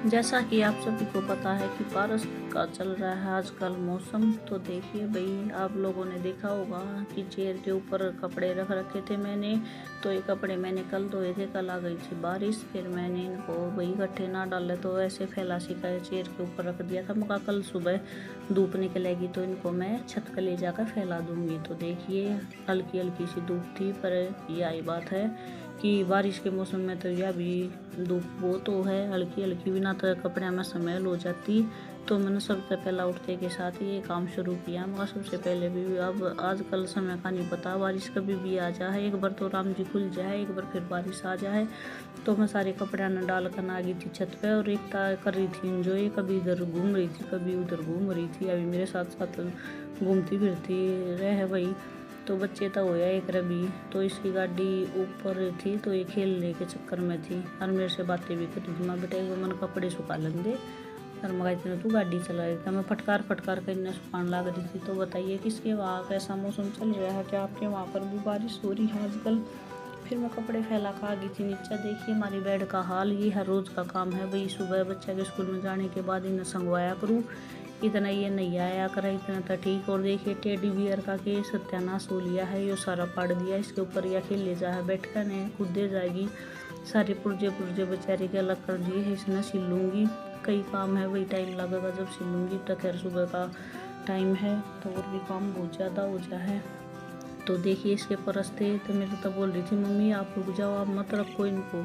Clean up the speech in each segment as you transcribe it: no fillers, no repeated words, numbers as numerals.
जैसा कि आप सभी को पता है कि बारिश का चल रहा है आजकल मौसम। तो देखिए भाई, आप लोगों ने देखा होगा कि चेयर के ऊपर कपड़े रख रखे थे मैंने। तो ये कपड़े मैंने कल धोए थे, कल आ गई थी बारिश, फिर मैंने इनको भाई इकट्ठे ना डाले तो ऐसे फैला सिका चेयर के ऊपर रख दिया था। मगर कल सुबह धूप निकलेगी तो इनको मैं छत पर ले जाकर फैला दूंगी। तो देखिए, हल्की हल्की सी धूप थी, पर ये आई बात है कि बारिश के मौसम में तो यह भी धूप वो तो है हल्की हल्की, बिना तो कपड़े में स्मेल हो जाती। तो मैंने सबसे पहला उठते के साथ ये काम शुरू किया। मगर सबसे पहले भी अब आजकल समय का नहीं पता, बारिश कभी भी आ जाए, एक बार तो राम जी खुल जाए, एक बार फिर बारिश आ जाए। तो मैं सारे कपड़े न डाल कर आ गई थी छत पे और एक कर रही थी इंजॉय, कभी इधर घूम रही थी कभी उधर घूम रही थी। अभी मेरे साथ साथ घूमती फिरती रहे भाई। तो बच्चे तो होया एक रवि, तो इसकी गाड़ी ऊपर थी तो ये खेलने के चक्कर में थी और मेरे से बातें भी करी थी। मैं बेटा एक मन कपड़े सुखा लेंगे और मगा इतने तू गाड़ी चला रही था। मैं फटकार फटकार कर इन्हें सुखाने लग रही थी। तो बताइए किसके वहाँ कैसा मौसम चल रहा है, क्या आपके वहाँ पर भी बारिश हो रही है आजकल। फिर मैं कपड़े फैला कर आ गई थी नीचे। देखिए हमारी बेड का हाल, ये हर रोज़ का काम है भाई। सुबह बच्चा के स्कूल में जाने के बाद इन्हें संगवाया करूँ, इतना ये नहीं आया करा, इतना था ठीक। और देखिए टेडी बियर का के सत्यानाश हो लिया है, ये सारा पाड़ दिया। इसके ऊपर या खेल ले जा है बैठ कर ने खुद दे जाएगी। सारे पुर्जे पुर्जे बेचारे के अलग कर दिए है, इसने सिलूँगी। कई काम है वही, टाइम लगेगा जब सिलूँगी। तो खैर सुबह का टाइम है तो और भी काम बहुत ज़्यादा हो जा है। तो देखिए इसके परस थे तो मेरे तो बोल रही थी मम्मी आप रुक जाओ, आप मत रखो इनको,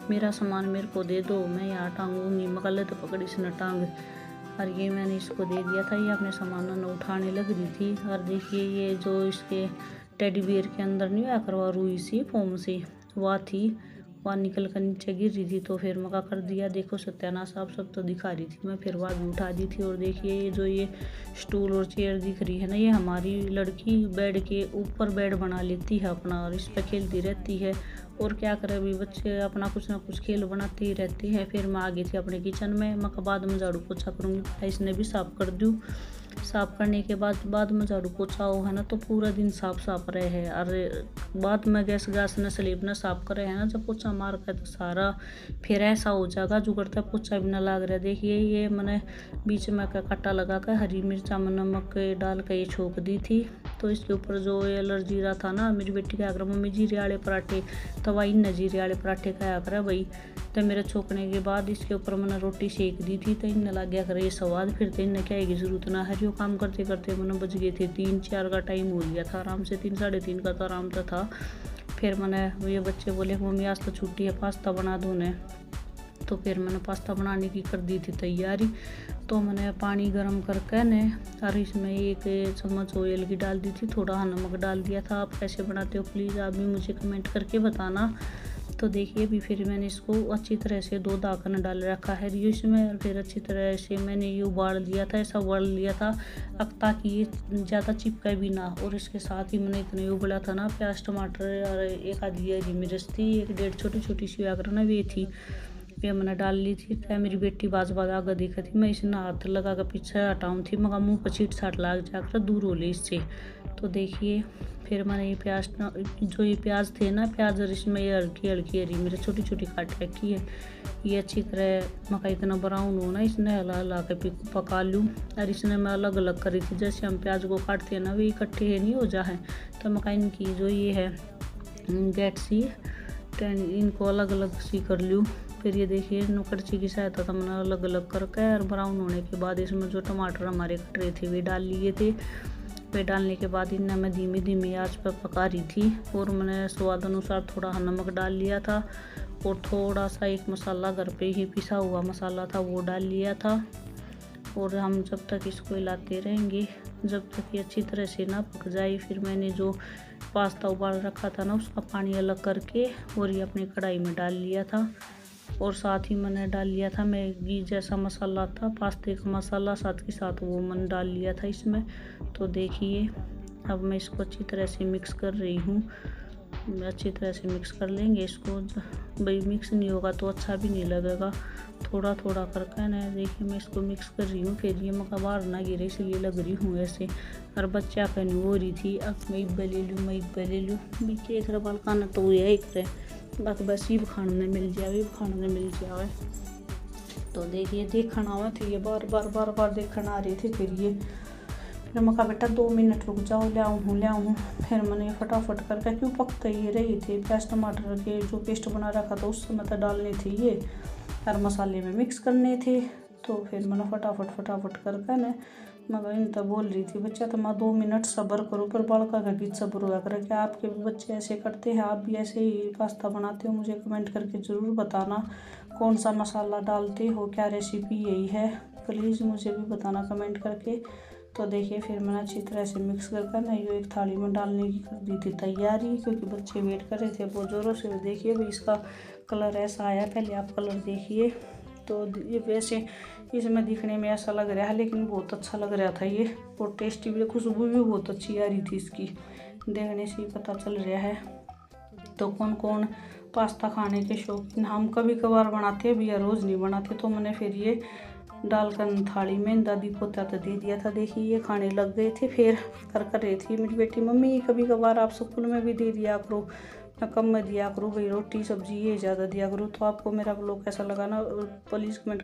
मेरा सामान मेरे को दे दो, मैं यहाँ टांगूंगी। मकल तो पकड़ी से न टांग, और ये मैंने इसको दे दिया था। ये अपने सामान न उठाने लग रही थी। और देखिए ये जो इसके टेडी बियर के अंदर नहीं आया करवा रुई सी फोम सी वह थी, वह निकल कर नीचे गिर रही थी। तो फिर मका कर दिया, देखो सत्यानाश आप सब तो दिखा रही थी मैं, फिर वह भी उठा दी थी। और देखिए ये जो ये स्टूल और चेयर दिख रही है ना, ये हमारी लड़की बेड के ऊपर बेड बना लेती है अपना और इस पर खेलती रहती है। और क्या करे अभी बच्चे अपना कुछ ना कुछ खेल बनाते ही रहते हैं। फिर मैं आ गई थी अपने किचन में, मैं बाद में झाड़ू पोछा करूँगी, इसने भी साफ कर दूँ। साफ करने के बाद में झाड़ू पोछा हो है ना तो पूरा दिन साफ साफ रहे है। और बाद में गैस ने स्लीप ने साफ करे है ना, जब पोछा मार कर तो सारा फिर ऐसा हो जाएगा जो करता पोछा भी ना लाग रहा है। देखिए ये मैंने बीच में का कट्टा लगा कर हरी मिर्चा में नमक डाल कर ये छोक दी थी। तो इसके ऊपर जो एलर्जी रहा था ना, मेरी बेटी क्या कर मम्मी जीरे वाले पराठे, तो वही न जीरे वाले पराठे खाया करे भाई। तो मेरे छोकने के बाद इसके ऊपर मैंने रोटी सेक दी थी तो इन्हें लग गया करे ये स्वाद, फिर तो इन्हें क्या की जरूरत ना है। जो काम करते करते मैंने बज गए थे 3-4 का टाइम हो गया था आराम से, 3-3:30 का तो आराम तो था। फिर मैंने ये बच्चे बोले मम्मी आज तो छुट्टी है पास्ता बना दो ने, तो फिर मैंने पास्ता बनाने की कर दी थी तैयारी। तो मैंने पानी गर्म करके ने और इसमें 1 चम्मच ऑयल की डाल दी थी, थोड़ा नमक डाल दिया था। आप कैसे बनाते हो प्लीज़ आप भी मुझे कमेंट करके बताना। तो देखिए भी फिर मैंने इसको अच्छी तरह से 2 दाकन डाल रखा है इसमें, और फिर अच्छी तरह से मैंने ये उबाल दिया था, ऐसा उबाल लिया था अब ताकि ये ज़्यादा चिपके भी ना। और इसके साथ ही मैंने इतने उबला था ना प्याज टमाटर और 1 आधी हरी मिर्च थी, 1-1.5 छोटी सी आकर ना वे थी, ये मैंने डाल ली थी। तो मेरी बेटी बाज आगे देखी थी, मैं इसने हाथ लगा कर पीछे हटाऊँ थी, मगर मुँह पर छीट छाट लाग जाकर दूर हो ली इससे। तो देखिए फिर मैंने ये प्याज थे ना, प्याज और इसमें ये हल्की हरी मिर्च छोटी छोटी काट रखी है, ये अच्छी तरह मका इतना ब्राउन हो ना इसने हला हला के पका लूँ। और इसने मैं अलग अलग करी थी, जैसे हम प्याज को काटते हैं ना वे इकट्ठे नहीं हो जाए। तो मका इनकी जो ये है गेट सी इनको अलग अलग सी कर लूँ। फिर ये देखिए कड़छी की सहायता था मैंने अलग अलग करके, और ब्राउन होने के बाद इसमें जो टमाटर हमारे कट रहे थे वे डाल लिए थे। वे डालने के बाद इन्हें मैं धीमी धीमी आंच पर पका रही थी। और मैंने स्वाद अनुसार थोड़ा नमक डाल लिया था, और थोड़ा सा एक मसाला घर पे ही पिसा हुआ मसाला था वो डाल लिया था। और हम जब तक इसको हिलाते रहेंगे जब तक ये अच्छी तरह से ना पक जाए। फिर मैंने जो पास्ता उबाल रखा था ना उसका पानी अलग करके और ये अपनी कढ़ाई में डाल लिया था। और साथ ही मैंने डाल लिया था मैगी जैसा मसाला था, पास्ते का मसाला, साथ के साथ वो मैंने डाल लिया था इसमें। तो देखिए अब मैं इसको अच्छी तरह से मिक्स कर रही हूँ, अच्छी तरह से मिक्स कर लेंगे इसको। भाई मिक्स नहीं होगा तो अच्छा भी नहीं लगेगा, थोड़ा थोड़ा करके ना देखिए मैं इसको मिक्स कर रही हूँ। फिर ये मका बाहर ना गिरे इसलिए लग रही हूँ ऐसे। और बच्चा कहनी हो रही थी अब मैं इब्बे ले लूँ बीच एक बाल खाना तो यही करे बाकी बस ये खाने मिल जाए, खाने मिल जाए। तो देखिए देखना हुआ थे, ये बार बार देखना आ रही थी। फिर मैं कहा बेटा 2 मिनट रुक जाओ, ले आऊँ। फिर मैंने फटाफट करके, क्यों पकते ही रही थी, प्याज टमाटर के जो पेस्ट बना रखा था उस समय तो डालने थे ये, और मसाले में मिक्स करने थे। तो फिर मैंने फटाफट करके ना, मगर इन तो बोल रही थी बच्चा तो मैं 2 मिनट सब्र करो, पर बड़का का गीत सब्र हुआ करे। क्या आपके भी बच्चे ऐसे करते हैं? आप भी ऐसे ही पास्ता बनाते हो? मुझे कमेंट करके ज़रूर बताना कौन सा मसाला डालते हो, क्या रेसिपी यही है, प्लीज़ मुझे भी बताना कमेंट करके। तो देखिए फिर मैंने अच्छी तरह से मिक्स करके ना ये एक थाली में डालने की कर दी थी तैयारी, क्योंकि बच्चे वेट कर रहे थे बहुत ज़ोरों से। देखिए भाई इसका कलर ऐसा आया, पहले आप कलर देखिए। तो ये वैसे इसमें दिखने में ऐसा लग रहा है, लेकिन बहुत अच्छा लग रहा था ये, और टेस्टी भी, खुशबू भी बहुत अच्छी आ रही थी इसकी, देखने से ही पता चल रहा है। तो कौन कौन पास्ता खाने के शौकीन, हम कभी कभार बनाते हैं भैया, रोज़ नहीं बनाते। तो मैंने फिर ये डालकर थाली में दादी पोता तो दे दिया था। देखिए ये खाने लग गए थे। फिर कर रही थी मेरी बेटी, मम्मी कभी कभार आप स्कूल में भी दे दिया करो, मैं कम में दिया करो भाई, रोटी सब्जी ये ज़्यादा दिया करो। तो आपको मेरा व्लॉग कैसा लगा ना, प्लीज़ कमेंट